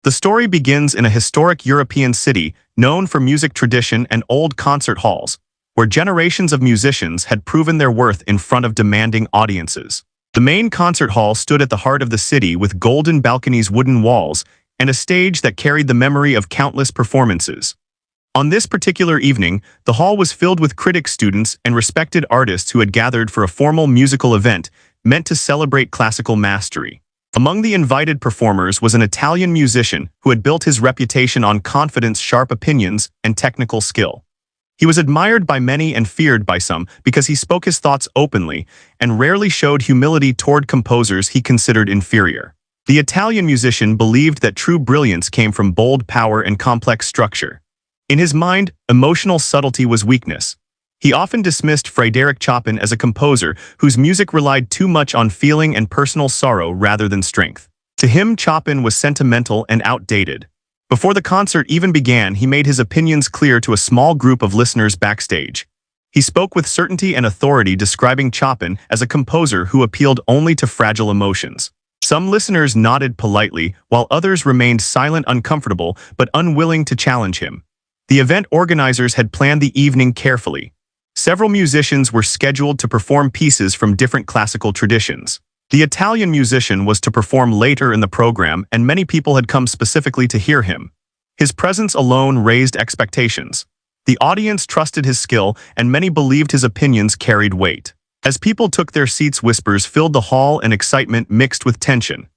The story begins in a historic European city known for music tradition and old concert halls, where generations of musicians had proven their worth in front of demanding audiences. The main concert hall stood at the heart of the city with golden balconies, wooden walls, and a stage that carried the memory of countless performances. On this particular evening, the hall was filled with critics, students, and respected artists who had gathered for a formal musical event meant to celebrate classical mastery. Among the invited performers was an Italian musician who had built his reputation on confidence, sharp opinions, and technical skill. He was admired by many and feared by some because he spoke his thoughts openly and rarely showed humility toward composers he considered inferior. The Italian musician believed that true brilliance came from bold power and complex structure. In his mind, emotional subtlety was weakness. He often dismissed Frédéric Chopin as a composer whose music relied too much on feeling and personal sorrow rather than strength. To him, Chopin was sentimental and outdated. Before the concert even began, he made his opinions clear to a small group of listeners backstage. He spoke with certainty and authority, describing Chopin as a composer who appealed only to fragile emotions. Some listeners nodded politely, while others remained silent, uncomfortable, but unwilling to challenge him. The event organizers had planned the evening carefully. Several musicians were scheduled to perform pieces from different classical traditions. The Italian musician was to perform later in the program, and many people had come specifically to hear him. His presence alone raised expectations. The audience trusted his skill, and many believed his opinions carried weight. As people took their seats, whispers filled the hall and excitement mixed with tension.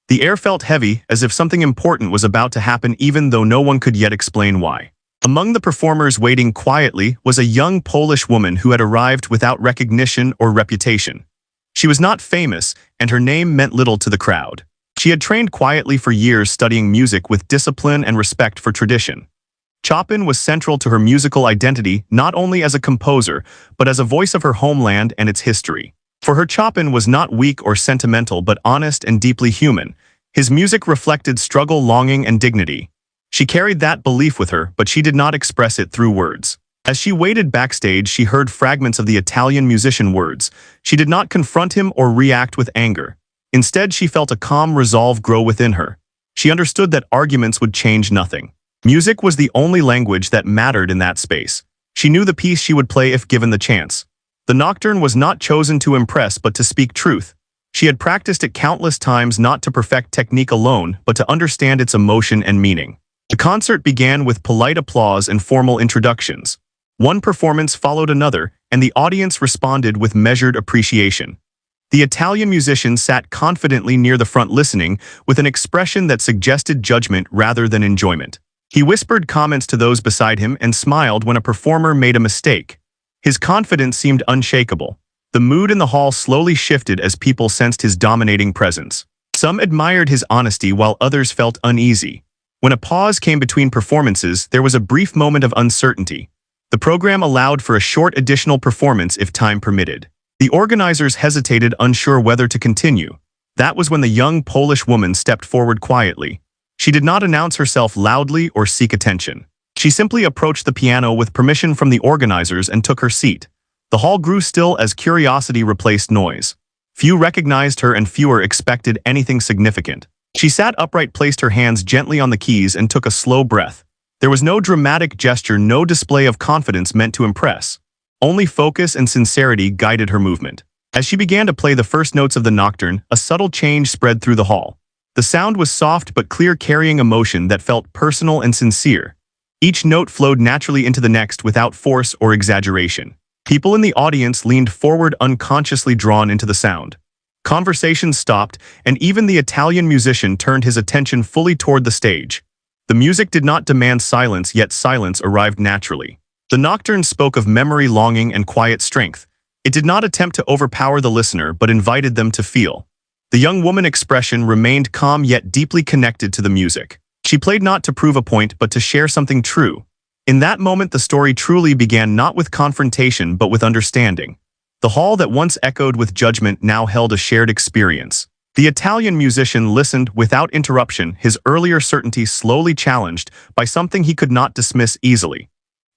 The air felt heavy, as if something important was about to happen, even though no one could yet explain why. Among the performers waiting quietly was a young Polish woman who had arrived without recognition or reputation. She was not famous, and her name meant little to the crowd. She had trained quietly for years, studying music with discipline and respect for tradition. Chopin was central to her musical identity, not only as a composer, but as a voice of her homeland and its history. For her, Chopin was not weak or sentimental, but honest and deeply human. His music reflected struggle, longing, and dignity. She carried that belief with her, but she did not express it through words. As she waited backstage, she heard fragments of the Italian musician's words. She did not confront him or react with anger. Instead, she felt a calm resolve grow within her. She understood that arguments would change nothing. Music was the only language that mattered in that space. She knew the piece she would play if given the chance. The Nocturne was not chosen to impress, but to speak truth. She had practiced it countless times, not to perfect technique alone, but to understand its emotion and meaning. The concert began with polite applause and formal introductions. One performance followed another, and the audience responded with measured appreciation. The Italian musician sat confidently near the front, listening, with an expression that suggested judgment rather than enjoyment. He whispered comments to those beside him and smiled when a performer made a mistake. His confidence seemed unshakable. The mood in the hall slowly shifted as people sensed his dominating presence. Some admired his honesty while others felt uneasy. When a pause came between performances, there was a brief moment of uncertainty. The program allowed for a short additional performance if time permitted. The organizers hesitated, unsure whether to continue. That was when the young Polish woman stepped forward quietly. She did not announce herself loudly or seek attention. She simply approached the piano with permission from the organizers and took her seat. The hall grew still as curiosity replaced noise. Few recognized her and fewer expected anything significant. She sat upright, placed her hands gently on the keys, and took a slow breath. There was no dramatic gesture, no display of confidence meant to impress. Only focus and sincerity guided her movement. As she began to play the first notes of the Nocturne, a subtle change spread through the hall. The sound was soft but clear, carrying emotion that felt personal and sincere. Each note flowed naturally into the next without force or exaggeration. People in the audience leaned forward, unconsciously drawn into the sound. Conversations stopped, and even the Italian musician turned his attention fully toward the stage. The music did not demand silence, yet silence arrived naturally. The Nocturne spoke of memory, longing, and quiet strength. It did not attempt to overpower the listener, but invited them to feel. The young woman's expression remained calm yet deeply connected to the music. She played not to prove a point, but to share something true. In that moment, the story truly began, not with confrontation, but with understanding. The hall that once echoed with judgment now held a shared experience. The Italian musician listened without interruption, his earlier certainty slowly challenged by something he could not dismiss easily.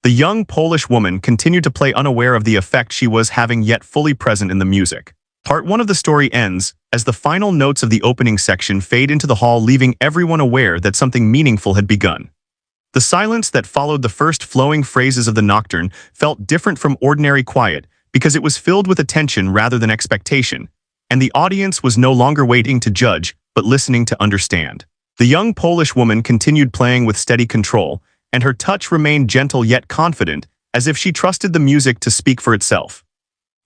The young Polish woman continued to play, unaware of the effect she was having, yet fully present in the music. Part 1 of the story ends as the final notes of the opening section fade into the hall, leaving everyone aware that something meaningful had begun. The silence that followed the first flowing phrases of the Nocturne felt different from ordinary quiet because it was filled with attention rather than expectation, and the audience was no longer waiting to judge, but listening to understand. The young Polish woman continued playing with steady control, and her touch remained gentle yet confident, as if she trusted the music to speak for itself.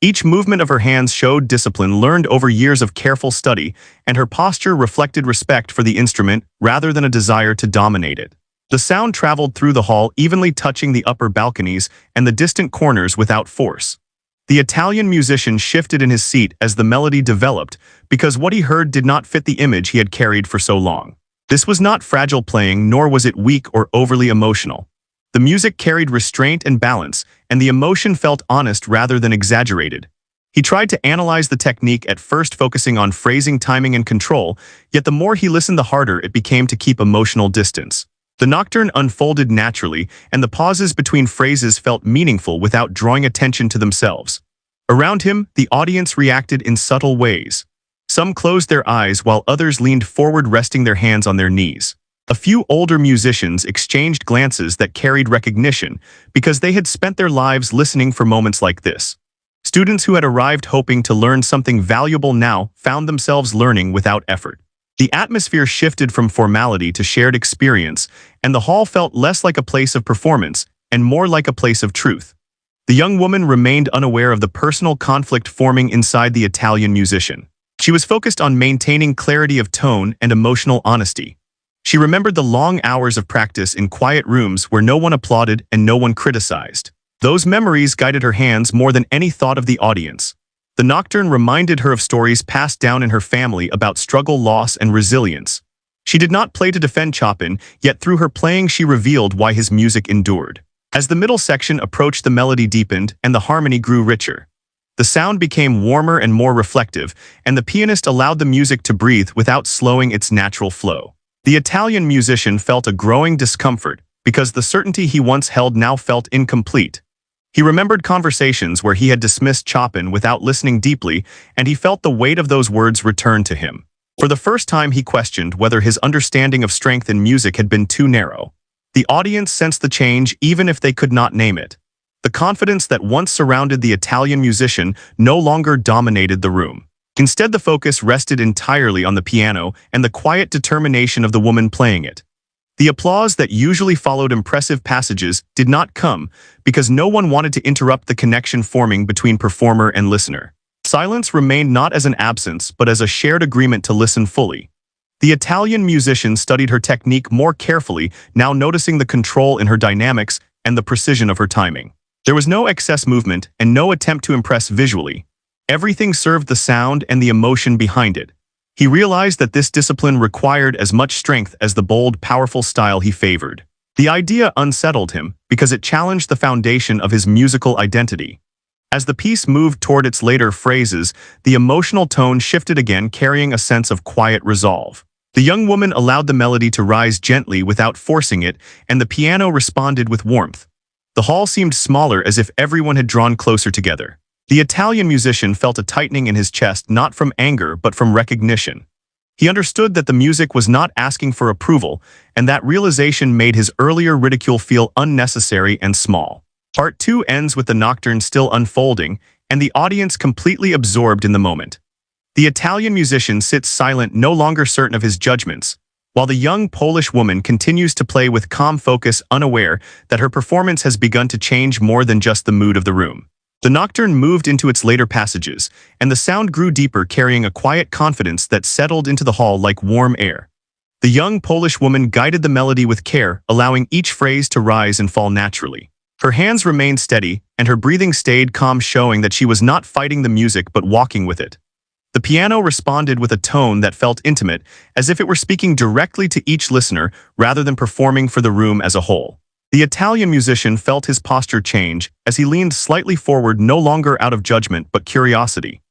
Each movement of her hands showed discipline learned over years of careful study, and her posture reflected respect for the instrument rather than a desire to dominate it. The sound traveled through the hall, evenly touching the upper balconies and the distant corners without force. The Italian musician shifted in his seat as the melody developed, because what he heard did not fit the image he had carried for so long. This was not fragile playing, nor was it weak or overly emotional. The music carried restraint and balance, and the emotion felt honest rather than exaggerated. He tried to analyze the technique, at first focusing on phrasing, timing, and control, yet the more he listened, the harder it became to keep emotional distance. The Nocturne unfolded naturally, and the pauses between phrases felt meaningful without drawing attention to themselves. Around him, the audience reacted in subtle ways. Some closed their eyes while others leaned forward, resting their hands on their knees. A few older musicians exchanged glances that carried recognition because they had spent their lives listening for moments like this. Students who had arrived hoping to learn something valuable now found themselves learning without effort. The atmosphere shifted from formality to shared experience, and the hall felt less like a place of performance and more like a place of truth. The young woman remained unaware of the personal conflict forming inside the Italian musician. She was focused on maintaining clarity of tone and emotional honesty. She remembered the long hours of practice in quiet rooms where no one applauded and no one criticized. Those memories guided her hands more than any thought of the audience. The Nocturne reminded her of stories passed down in her family about struggle, loss, and resilience. She did not play to defend Chopin, yet through her playing she revealed why his music endured. As the middle section approached, the melody deepened and the harmony grew richer. The sound became warmer and more reflective, and the pianist allowed the music to breathe without slowing its natural flow. The Italian musician felt a growing discomfort because the certainty he once held now felt incomplete. He remembered conversations where he had dismissed Chopin without listening deeply, and he felt the weight of those words return to him. For the first time, he questioned whether his understanding of strength in music had been too narrow. The audience sensed the change even if they could not name it. The confidence that once surrounded the Italian musician no longer dominated the room. Instead, the focus rested entirely on the piano and the quiet determination of the woman playing it. The applause that usually followed impressive passages did not come because no one wanted to interrupt the connection forming between performer and listener. Silence remained not as an absence but as a shared agreement to listen fully. The Italian musician studied her technique more carefully, now noticing the control in her dynamics and the precision of her timing. There was no excess movement and no attempt to impress visually. Everything served the sound and the emotion behind it. He realized that this discipline required as much strength as the bold, powerful style he favored. The idea unsettled him because it challenged the foundation of his musical identity. As the piece moved toward its later phrases, the emotional tone shifted again, carrying a sense of quiet resolve. The young woman allowed the melody to rise gently without forcing it, and the piano responded with warmth. The hall seemed smaller, as if everyone had drawn closer together. The Italian musician felt a tightening in his chest, not from anger but from recognition. He understood that the music was not asking for approval, and that realization made his earlier ridicule feel unnecessary and small. Part 2 ends with the Nocturne still unfolding, and the audience completely absorbed in the moment. The Italian musician sits silent, no longer certain of his judgments, while the young Polish woman continues to play with calm focus, unaware that her performance has begun to change more than just the mood of the room. The Nocturne moved into its later passages, and the sound grew deeper, carrying a quiet confidence that settled into the hall like warm air. The young Polish woman guided the melody with care, allowing each phrase to rise and fall naturally. Her hands remained steady, and her breathing stayed calm, showing that she was not fighting the music but walking with it. The piano responded with a tone that felt intimate, as if it were speaking directly to each listener rather than performing for the room as a whole. The Italian musician felt his posture change as he leaned slightly forward, no longer out of judgment but curiosity.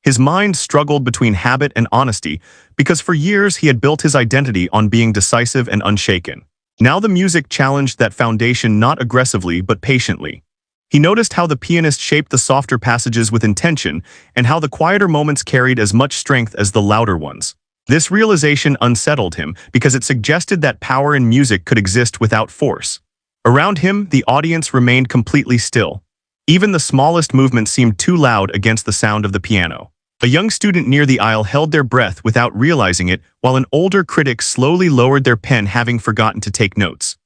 His mind struggled between habit and honesty because for years he had built his identity on being decisive and unshaken. Now the music challenged that foundation, not aggressively but patiently. He noticed how the pianist shaped the softer passages with intention and how the quieter moments carried as much strength as the louder ones. This realization unsettled him because it suggested that power in music could exist without force. Around him, the audience remained completely still. Even the smallest movement seemed too loud against the sound of the piano. A young student near the aisle held their breath without realizing it, while an older critic slowly lowered their pen, having forgotten to take notes.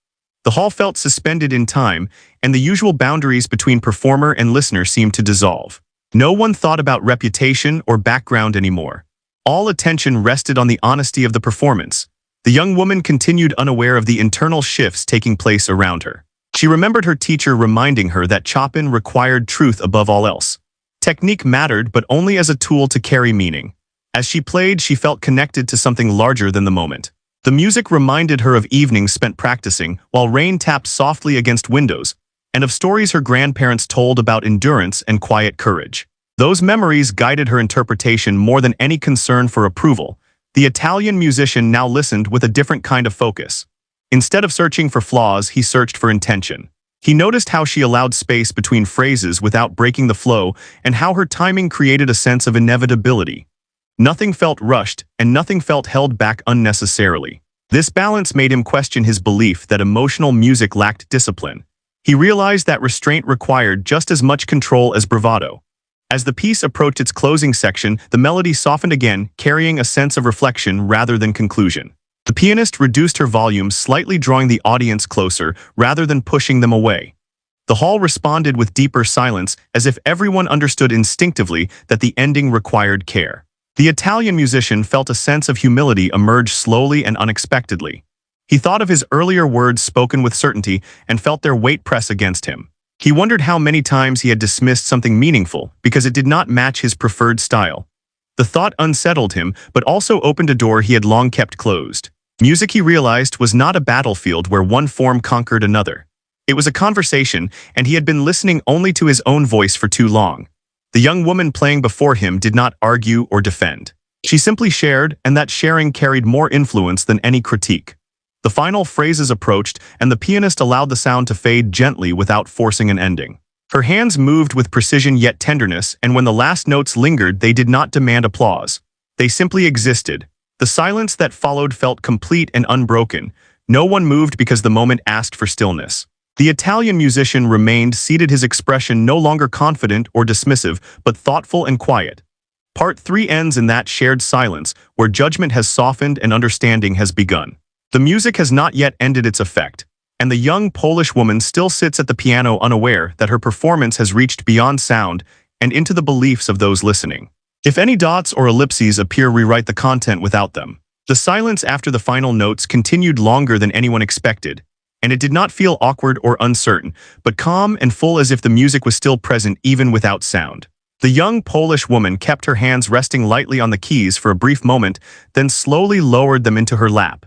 The hall felt suspended in time, and the usual boundaries between performer and listener seemed to dissolve. No one thought about reputation or background anymore. All attention rested on the honesty of the performance. The young woman continued, unaware of the internal shifts taking place around her. She remembered her teacher reminding her that Chopin required truth above all else. Technique mattered, but only as a tool to carry meaning. As she played, she felt connected to something larger than the moment. The music reminded her of evenings spent practicing while rain tapped softly against windows, and of stories her grandparents told about endurance and quiet courage. Those memories guided her interpretation more than any concern for approval. The Italian musician now listened with a different kind of focus. Instead of searching for flaws, he searched for intention. He noticed how she allowed space between phrases without breaking the flow, and how her timing created a sense of inevitability. Nothing felt rushed, and nothing felt held back unnecessarily. This balance made him question his belief that emotional music lacked discipline. He realized that restraint required just as much control as bravado. As the piece approached its closing section, the melody softened again, carrying a sense of reflection rather than conclusion. The pianist reduced her volume slightly, drawing the audience closer rather than pushing them away. The hall responded with deeper silence, as if everyone understood instinctively that the ending required care. The Italian musician felt a sense of humility emerge slowly and unexpectedly. He thought of his earlier words spoken with certainty and felt their weight press against him. He wondered how many times he had dismissed something meaningful because it did not match his preferred style. The thought unsettled him, but also opened a door he had long kept closed. Music, he realized, was not a battlefield where one form conquered another. It was a conversation, and he had been listening only to his own voice for too long. The young woman playing before him did not argue or defend. She simply shared, and that sharing carried more influence than any critique. The final phrases approached, and the pianist allowed the sound to fade gently without forcing an ending. Her hands moved with precision yet tenderness, and when the last notes lingered, they did not demand applause. They simply existed. The silence that followed felt complete and unbroken. No one moved because the moment asked for stillness. The Italian musician remained seated, his expression no longer confident or dismissive, but thoughtful and quiet. Part 3 ends in that shared silence, where judgment has softened and understanding has begun. The music has not yet ended its effect, and the young Polish woman still sits at the piano, unaware that her performance has reached beyond sound and into the beliefs of those listening. If any dots or ellipses appear, rewrite the content without them. The silence after the final notes continued longer than anyone expected, and it did not feel awkward or uncertain, but calm and full, as if the music was still present even without sound. The young Polish woman kept her hands resting lightly on the keys for a brief moment, then slowly lowered them into her lap.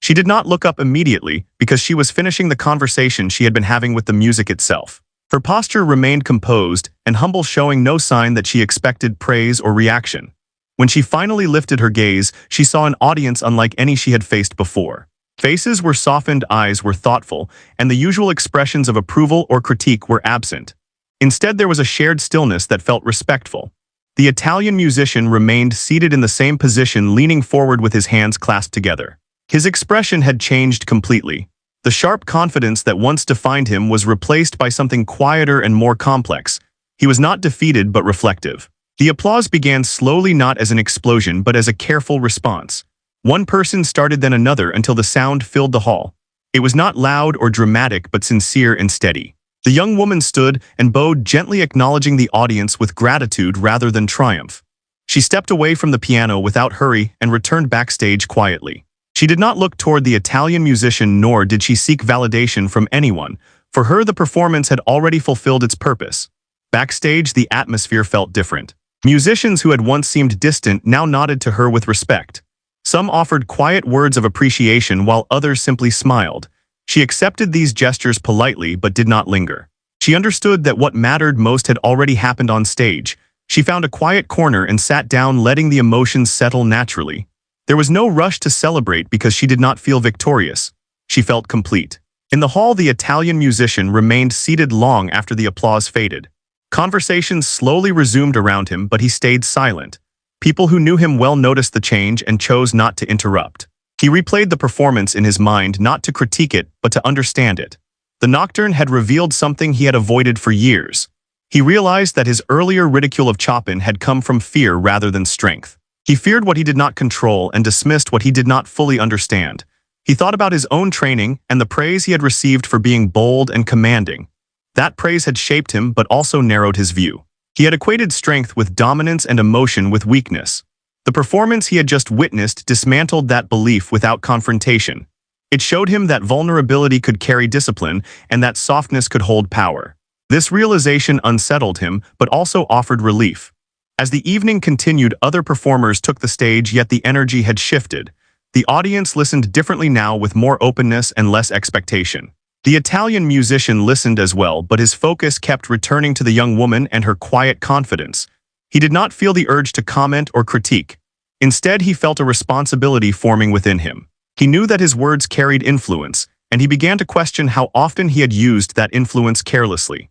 She did not look up immediately because she was finishing the conversation she had been having with the music itself. Her posture remained composed and humble, showing no sign that she expected praise or reaction. When she finally lifted her gaze, she saw an audience unlike any she had faced before. Faces were softened, eyes were thoughtful, and the usual expressions of approval or critique were absent. Instead, there was a shared stillness that felt respectful. The Italian musician remained seated in the same position, leaning forward with his hands clasped together. His expression had changed completely. The sharp confidence that once defined him was replaced by something quieter and more complex. He was not defeated but reflective. The applause began slowly, not as an explosion but as a careful response. One person started, then another, until the sound filled the hall. It was not loud or dramatic but sincere and steady. The young woman stood and bowed gently, acknowledging the audience with gratitude rather than triumph. She stepped away from the piano without hurry and returned backstage quietly. She did not look toward the Italian musician, nor did she seek validation from anyone. For her, the performance had already fulfilled its purpose. Backstage, the atmosphere felt different. Musicians who had once seemed distant now nodded to her with respect. Some offered quiet words of appreciation while others simply smiled. She accepted these gestures politely but did not linger. She understood that what mattered most had already happened on stage. She found a quiet corner and sat down, letting the emotions settle naturally. There was no rush to celebrate because she did not feel victorious. She felt complete. In the hall, the Italian musician remained seated long after the applause faded. Conversations slowly resumed around him, but he stayed silent. People who knew him well noticed the change and chose not to interrupt. He replayed the performance in his mind, not to critique it, but to understand it. The Nocturne had revealed something he had avoided for years. He realized that his earlier ridicule of Chopin had come from fear rather than strength. He feared what he did not control and dismissed what he did not fully understand. He thought about his own training and the praise he had received for being bold and commanding. That praise had shaped him but also narrowed his view. He had equated strength with dominance and emotion with weakness. The performance he had just witnessed dismantled that belief without confrontation. It showed him that vulnerability could carry discipline and that softness could hold power. This realization unsettled him but also offered relief. As the evening continued, other performers took the stage, yet the energy had shifted. The audience listened differently now, with more openness and less expectation. The Italian musician listened as well, but his focus kept returning to the young woman and her quiet confidence. He did not feel the urge to comment or critique. Instead, he felt a responsibility forming within him. He knew that his words carried influence, and he began to question how often he had used that influence carelessly.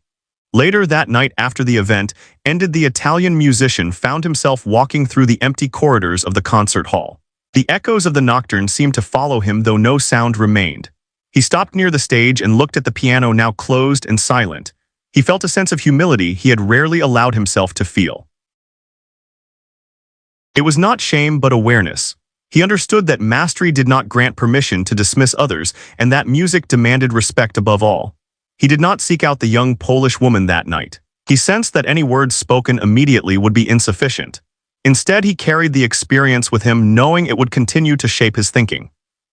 Later that night, after the event ended, the Italian musician found himself walking through the empty corridors of the concert hall. The echoes of the Nocturne seemed to follow him, though no sound remained. He stopped near the stage and looked at the piano, now closed and silent. He felt a sense of humility he had rarely allowed himself to feel. It was not shame but awareness. He understood that mastery did not grant permission to dismiss others, and that music demanded respect above all. He did not seek out the young Polish woman that night. He sensed that any words spoken immediately would be insufficient. Instead, he carried the experience with him, knowing it would continue to shape his thinking.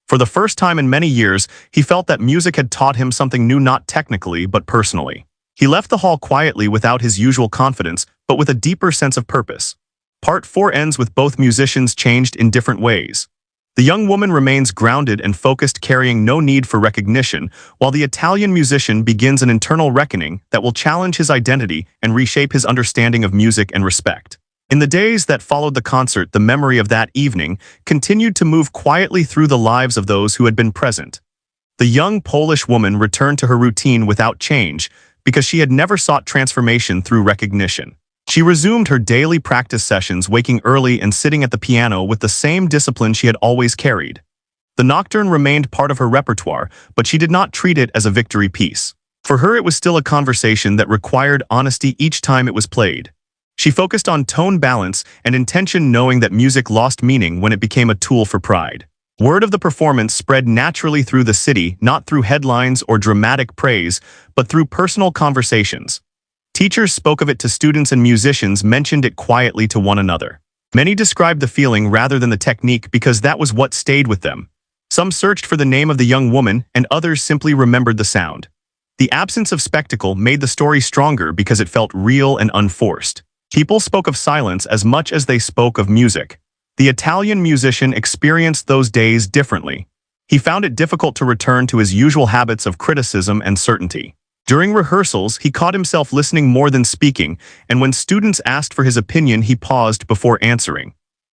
For the first time in many years, he felt that music had taught him something new, not technically but personally. He left the hall quietly, without his usual confidence, but with a deeper sense of purpose. Part 4 ends with both musicians changed in different ways. The young woman remains grounded and focused, carrying no need for recognition, while the Italian musician begins an internal reckoning that will challenge his identity and reshape his understanding of music and respect. In the days that followed the concert, the memory of that evening continued to move quietly through the lives of those who had been present. The young Polish woman returned to her routine without change because she had never sought transformation through recognition. She resumed her daily practice sessions, waking early and sitting at the piano with the same discipline she had always carried. The Nocturne remained part of her repertoire, but she did not treat it as a victory piece. For her, it was still a conversation that required honesty each time it was played. She focused on tone balance and intention, knowing that music lost meaning when it became a tool for pride. Word of the performance spread naturally through the city, not through headlines or dramatic praise, but through personal conversations. Teachers spoke of it to students and musicians mentioned it quietly to one another. Many described the feeling rather than the technique because that was what stayed with them. Some searched for the name of the young woman, and others simply remembered the sound. The absence of spectacle made the story stronger because it felt real and unforced. People spoke of silence as much as they spoke of music. The Italian musician experienced those days differently. He found it difficult to return to his usual habits of criticism and certainty. During rehearsals, he caught himself listening more than speaking, and when students asked for his opinion, he paused before answering.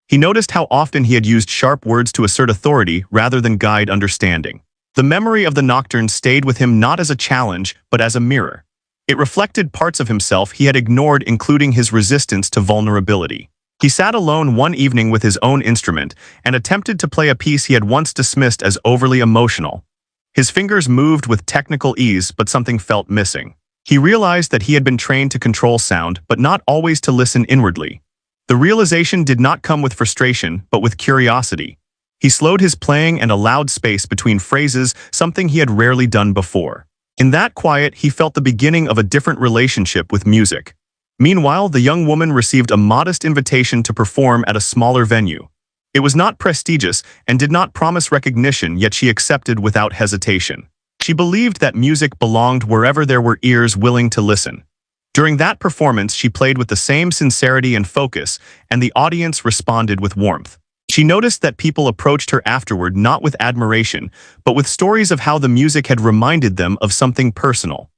He noticed how often he had used sharp words to assert authority rather than guide understanding. The memory of the Nocturne stayed with him not as a challenge, but as a mirror. It reflected parts of himself he had ignored, including his resistance to vulnerability. He sat alone one evening with his own instrument and attempted to play a piece he had once dismissed as overly emotional. His fingers moved with technical ease, but something felt missing. He realized that he had been trained to control sound, but not always to listen inwardly. The realization did not come with frustration, but with curiosity. He slowed his playing and allowed space between phrases, something he had rarely done before. In that quiet, he felt the beginning of a different relationship with music. Meanwhile, the young woman received a modest invitation to perform at a smaller venue. It was not prestigious and did not promise recognition, yet she accepted without hesitation. She believed that music belonged wherever there were ears willing to listen. During that performance, she played with the same sincerity and focus, and the audience responded with warmth. She noticed that people approached her afterward not with admiration, but with stories of how the music had reminded them of something personal.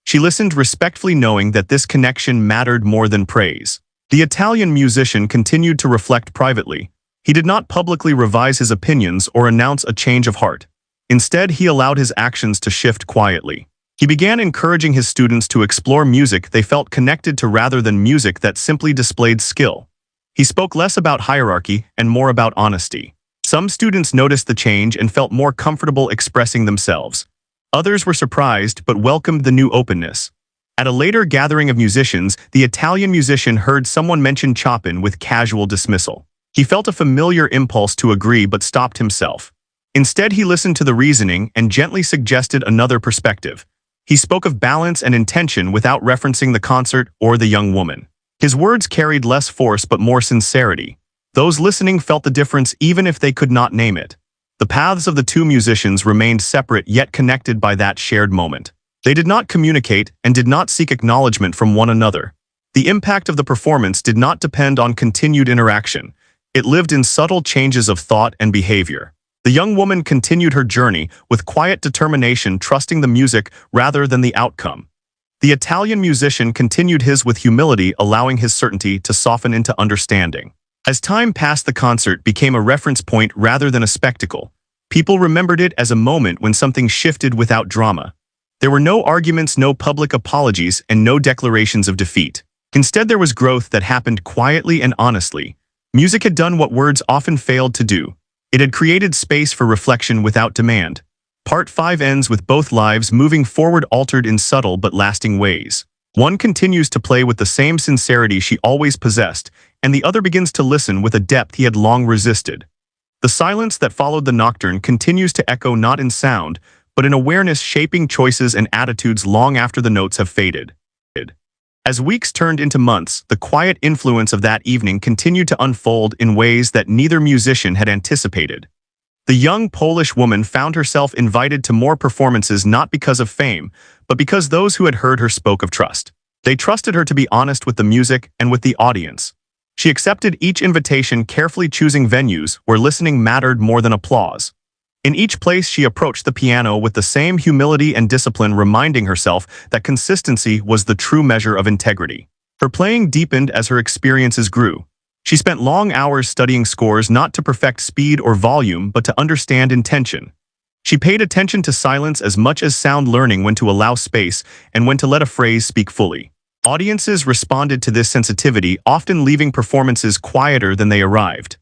She listened respectfully, knowing that this connection mattered more than praise. The Italian musician continued to reflect privately. He did not publicly revise his opinions or announce a change of heart. Instead, he allowed his actions to shift quietly. He began encouraging his students to explore music they felt connected to rather than music that simply displayed skill. He spoke less about hierarchy and more about honesty. Some students noticed the change and felt more comfortable expressing themselves. Others were surprised but welcomed the new openness. At a later gathering of musicians, the Italian musician heard someone mention Chopin with casual dismissal. He felt a familiar impulse to agree but stopped himself. Instead, he listened to the reasoning and gently suggested another perspective. He spoke of balance and intention without referencing the concert or the young woman. His words carried less force but more sincerity. Those listening felt the difference even if they could not name it. The paths of the two musicians remained separate yet connected by that shared moment. They did not communicate and did not seek acknowledgement from one another. The impact of the performance did not depend on continued interaction. It lived in subtle changes of thought and behavior. The young woman continued her journey with quiet determination, trusting the music rather than the outcome. The Italian musician continued his with humility, allowing his certainty to soften into understanding. As time passed, the concert became a reference point rather than a spectacle. People remembered it as a moment when something shifted without drama. There were no arguments, no public apologies, and no declarations of defeat. Instead, there was growth that happened quietly and honestly. Music had done what words often failed to do. It had created space for reflection without demand. Part 5 ends with both lives moving forward, altered in subtle but lasting ways. One continues to play with the same sincerity she always possessed, and the other begins to listen with a depth he had long resisted. The silence that followed the Nocturne continues to echo, not in sound, but in awareness, shaping choices and attitudes long after the notes have faded. As weeks turned into months, the quiet influence of that evening continued to unfold in ways that neither musician had anticipated. The young Polish woman found herself invited to more performances not because of fame, but because those who had heard her spoke of trust. They trusted her to be honest with the music and with the audience. She accepted each invitation, carefully choosing venues where listening mattered more than applause. In each place, she approached the piano with the same humility and discipline, reminding herself that consistency was the true measure of integrity. Her playing deepened as her experiences grew. She spent long hours studying scores, not to perfect speed or volume, but to understand intention. She paid attention to silence as much as sound, learning when to allow space and when to let a phrase speak fully. Audiences responded to this sensitivity, often leaving performances quieter than they arrived.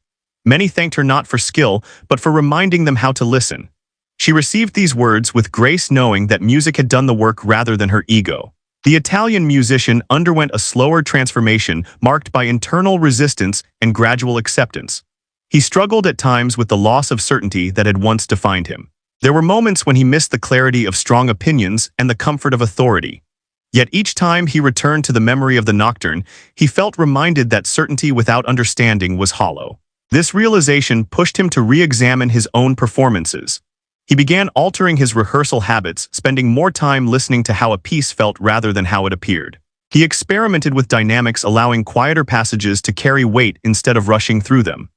Many thanked her not for skill, but for reminding them how to listen. She received these words with grace, knowing that music had done the work rather than her ego. The Italian musician underwent a slower transformation, marked by internal resistance and gradual acceptance. He struggled at times with the loss of certainty that had once defined him. There were moments when he missed the clarity of strong opinions and the comfort of authority. Yet each time he returned to the memory of the Nocturne, he felt reminded that certainty without understanding was hollow. This realization pushed him to re-examine his own performances. He began altering his rehearsal habits, spending more time listening to how a piece felt rather than how it appeared. He experimented with dynamics, allowing quieter passages to carry weight instead of rushing through them.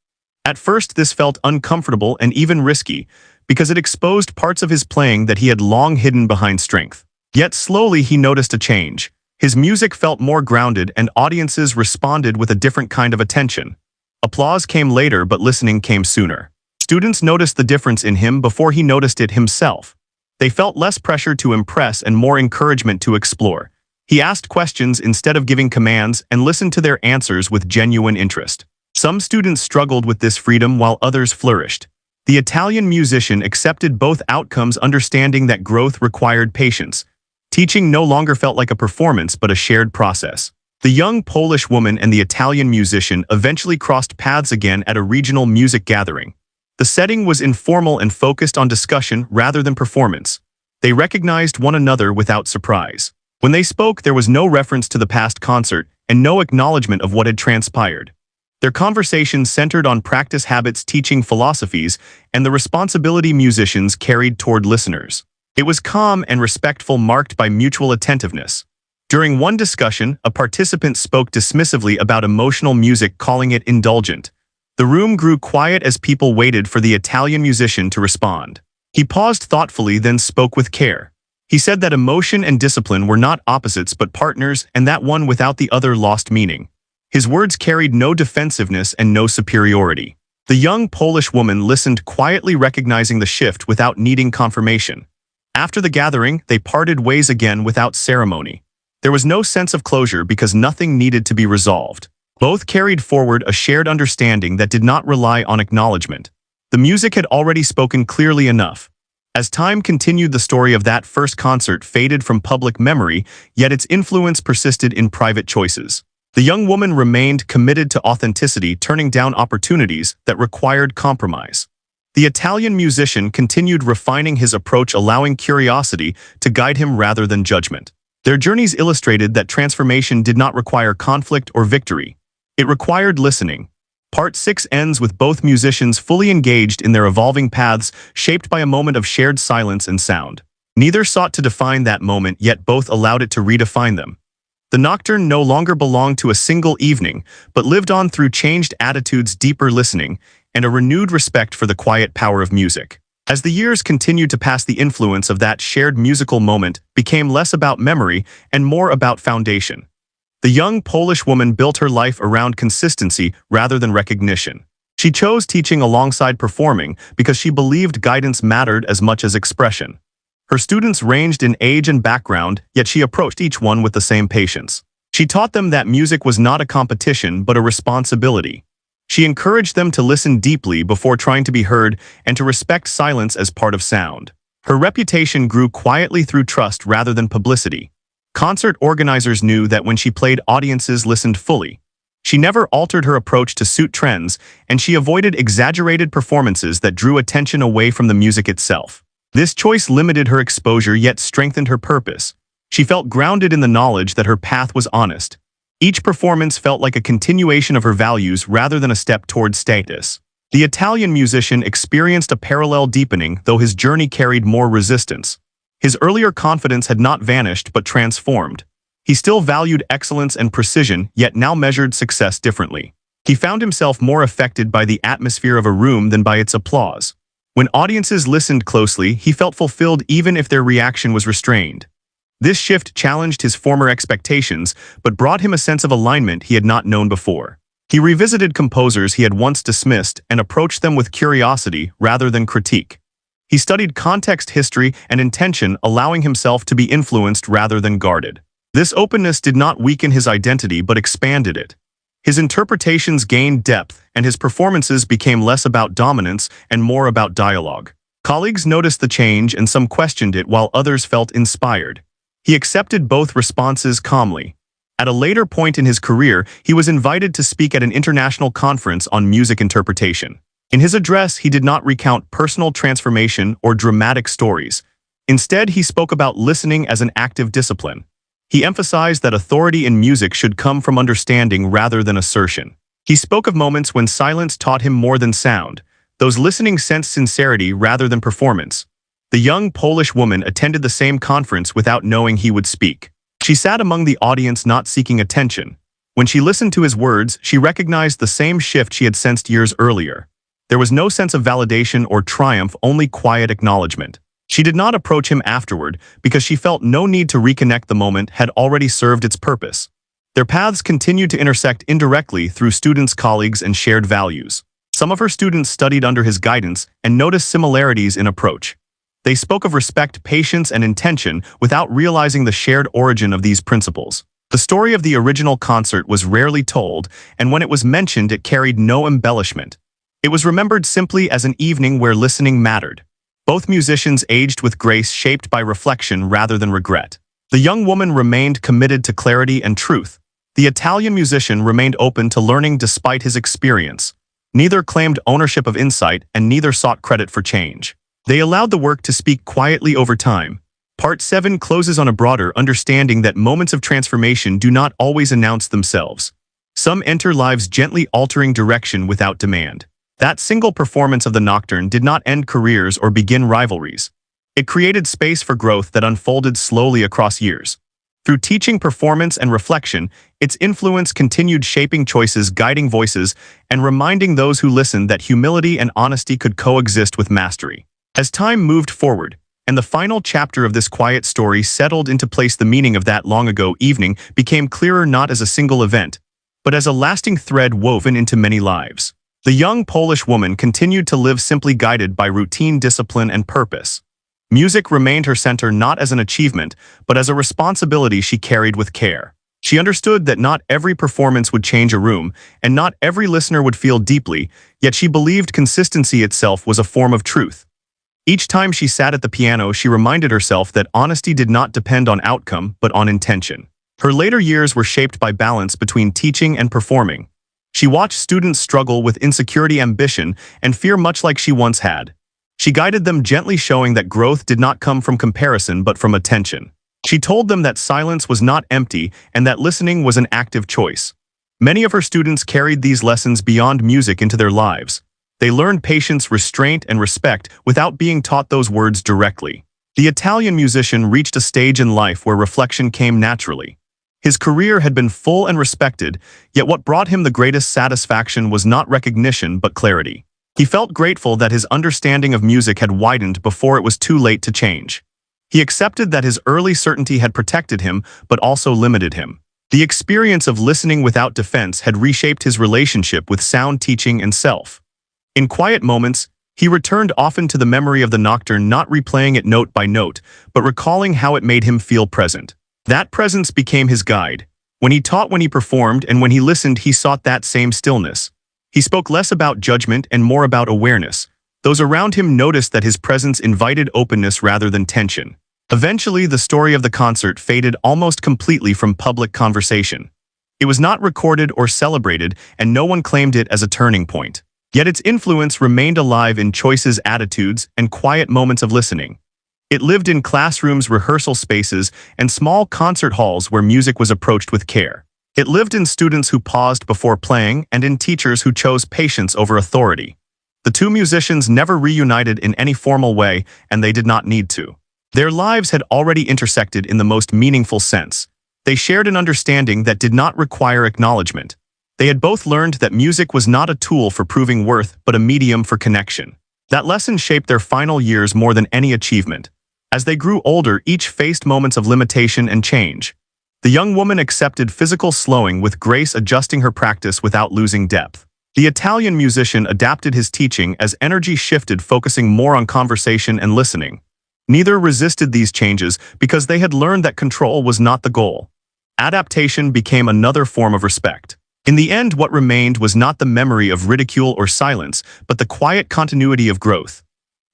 At first, this felt uncomfortable and even risky, because it exposed parts of his playing that he had long hidden behind strength. Yet slowly he noticed a change. His music felt more grounded and audiences responded with a different kind of attention. Applause came later, but listening came sooner. Students noticed the difference in him before he noticed it himself. They felt less pressure to impress and more encouragement to explore. He asked questions instead of giving commands and listened to their answers with genuine interest. Some students struggled with this freedom while others flourished. The Italian musician accepted both outcomes, understanding that growth required patience. Teaching no longer felt like a performance but a shared process. The young Polish woman and the Italian musician eventually crossed paths again at a regional music gathering. The setting was informal and focused on discussion rather than performance. They recognized one another without surprise. When they spoke, there was no reference to the past concert and no acknowledgement of what had transpired. Their conversation centered on practice habits, teaching philosophies, and the responsibility musicians carried toward listeners. It was calm and respectful, marked by mutual attentiveness. During one discussion, a participant spoke dismissively about emotional music, calling it indulgent. The room grew quiet as people waited for the Italian musician to respond. He paused thoughtfully, then spoke with care. He said that emotion and discipline were not opposites but partners, and that one without the other lost meaning. His words carried no defensiveness and no superiority. The young Polish woman listened quietly, recognizing the shift without needing confirmation. After the gathering, they parted ways again without ceremony. There was no sense of closure because nothing needed to be resolved. Both carried forward a shared understanding that did not rely on acknowledgement. The music had already spoken clearly enough. As time continued, the story of that first concert faded from public memory, yet its influence persisted in private choices. The young woman remained committed to authenticity, turning down opportunities that required compromise. The Italian musician continued refining his approach, allowing curiosity to guide him rather than judgment. Their journeys illustrated that transformation did not require conflict or victory. It required listening. Part 6 ends with both musicians fully engaged in their evolving paths, shaped by a moment of shared silence and sound. Neither sought to define that moment, yet both allowed it to redefine them. The Nocturne no longer belonged to a single evening, but lived on through changed attitudes, deeper listening, and a renewed respect for the quiet power of music. As the years continued to pass, the influence of that shared musical moment became less about memory and more about foundation. The young Polish woman built her life around consistency rather than recognition. She chose teaching alongside performing because she believed guidance mattered as much as expression. Her students ranged in age and background, yet she approached each one with the same patience. She taught them that music was not a competition but a responsibility. She encouraged them to listen deeply before trying to be heard and to respect silence as part of sound. Her reputation grew quietly through trust rather than publicity. Concert organizers knew that when she played, audiences listened fully. She never altered her approach to suit trends, and she avoided exaggerated performances that drew attention away from the music itself. This choice limited her exposure yet strengthened her purpose. She felt grounded in the knowledge that her path was honest. Each performance felt like a continuation of her values rather than a step toward status. The Italian musician experienced a parallel deepening, though his journey carried more resistance. His earlier confidence had not vanished but transformed. He still valued excellence and precision, yet now measured success differently. He found himself more affected by the atmosphere of a room than by its applause. When audiences listened closely, he felt fulfilled even if their reaction was restrained. This shift challenged his former expectations, but brought him a sense of alignment he had not known before. He revisited composers he had once dismissed and approached them with curiosity rather than critique. He studied context, history, and intention, allowing himself to be influenced rather than guarded. This openness did not weaken his identity but expanded it. His interpretations gained depth, and his performances became less about dominance and more about dialogue. Colleagues noticed the change, and some questioned it while others felt inspired. He accepted both responses calmly. At a later point in his career, he was invited to speak at an international conference on music interpretation. In his address, he did not recount personal transformation or dramatic stories. Instead, he spoke about listening as an active discipline. He emphasized that authority in music should come from understanding rather than assertion. He spoke of moments when silence taught him more than sound. Those listening sensed sincerity rather than performance. The young Polish woman attended the same conference without knowing he would speak. She sat among the audience, not seeking attention. When she listened to his words, she recognized the same shift she had sensed years earlier. There was no sense of validation or triumph, only quiet acknowledgement. She did not approach him afterward because she felt no need to reconnect. The moment had already served its purpose. Their paths continued to intersect indirectly through students, colleagues, and shared values. Some of her students studied under his guidance and noticed similarities in approach. They spoke of respect, patience, and intention without realizing the shared origin of these principles. The story of the original concert was rarely told, and when it was mentioned, it carried no embellishment. It was remembered simply as an evening where listening mattered. Both musicians aged with grace, shaped by reflection rather than regret. The young woman remained committed to clarity and truth. The Italian musician remained open to learning despite his experience. Neither claimed ownership of insight, and neither sought credit for change. They allowed the work to speak quietly over time. Part 7 closes on a broader understanding that moments of transformation do not always announce themselves. Some enter lives gently, altering direction without demand. That single performance of the Nocturne did not end careers or begin rivalries. It created space for growth that unfolded slowly across years. Through teaching, performance, and reflection, its influence continued shaping choices, guiding voices, and reminding those who listened that humility and honesty could coexist with mastery. As time moved forward, and the final chapter of this quiet story settled into place, the meaning of that long-ago evening became clearer, not as a single event, but as a lasting thread woven into many lives. The young Polish woman continued to live simply guided by routine, discipline, and purpose. Music remained her center not as an achievement, but as a responsibility she carried with care. She understood that not every performance would change a room, and not every listener would feel deeply, yet she believed consistency itself was a form of truth. Each time she sat at the piano, she reminded herself that honesty did not depend on outcome, but on intention. Her later years were shaped by balance between teaching and performing. She watched students struggle with insecurity, ambition, and fear much like she once had. She guided them, gently showing that growth did not come from comparison but from attention. She told them that silence was not empty and that listening was an active choice. Many of her students carried these lessons beyond music into their lives. They learned patience, restraint, and respect without being taught those words directly. The Italian musician reached a stage in life where reflection came naturally. His career had been full and respected, yet what brought him the greatest satisfaction was not recognition but clarity. He felt grateful that his understanding of music had widened before it was too late to change. He accepted that his early certainty had protected him but also limited him. The experience of listening without defense had reshaped his relationship with sound teaching and self. In quiet moments, he returned often to the memory of the Nocturne, not replaying it note by note, but recalling how it made him feel present. That presence became his guide. When he taught, when he performed, and when he listened, he sought that same stillness. He spoke less about judgment and more about awareness. Those around him noticed that his presence invited openness rather than tension. Eventually, the story of the concert faded almost completely from public conversation. It was not recorded or celebrated, and no one claimed it as a turning point. Yet its influence remained alive in choices, attitudes, and quiet moments of listening. It lived in classrooms, rehearsal spaces, and small concert halls where music was approached with care. It lived in students who paused before playing and in teachers who chose patience over authority. The two musicians never reunited in any formal way, and they did not need to. Their lives had already intersected in the most meaningful sense. They shared an understanding that did not require acknowledgement. They had both learned that music was not a tool for proving worth, but a medium for connection. That lesson shaped their final years more than any achievement. As they grew older, each faced moments of limitation and change. The young woman accepted physical slowing with grace, adjusting her practice without losing depth. The Italian musician adapted his teaching as energy shifted, focusing more on conversation and listening. Neither resisted these changes because they had learned that control was not the goal. Adaptation became another form of respect. In the end, what remained was not the memory of ridicule or silence, but the quiet continuity of growth.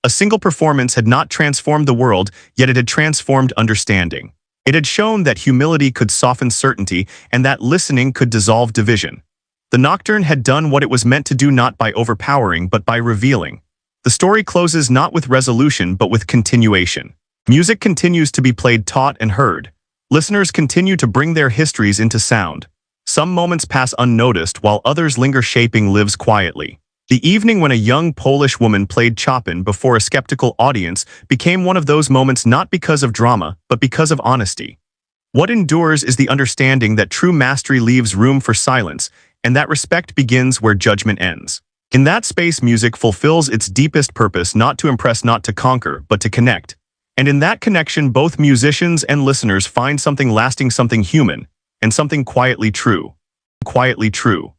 A single performance had not transformed the world, yet it had transformed understanding. It had shown that humility could soften certainty and that listening could dissolve division. The Nocturne had done what it was meant to do, not by overpowering but by revealing. The story closes not with resolution but with continuation. Music continues to be played, taught, and heard. Listeners continue to bring their histories into sound. Some moments pass unnoticed while others linger, shaping lives quietly. The evening when a young Polish woman played Chopin before a skeptical audience became one of those moments, not because of drama, but because of honesty. What endures is the understanding that true mastery leaves room for silence, and that respect begins where judgment ends. In that space, music fulfills its deepest purpose, not to impress, not to conquer, but to connect. And in that connection, both musicians and listeners find something lasting, something human, and something quietly true. Quietly true.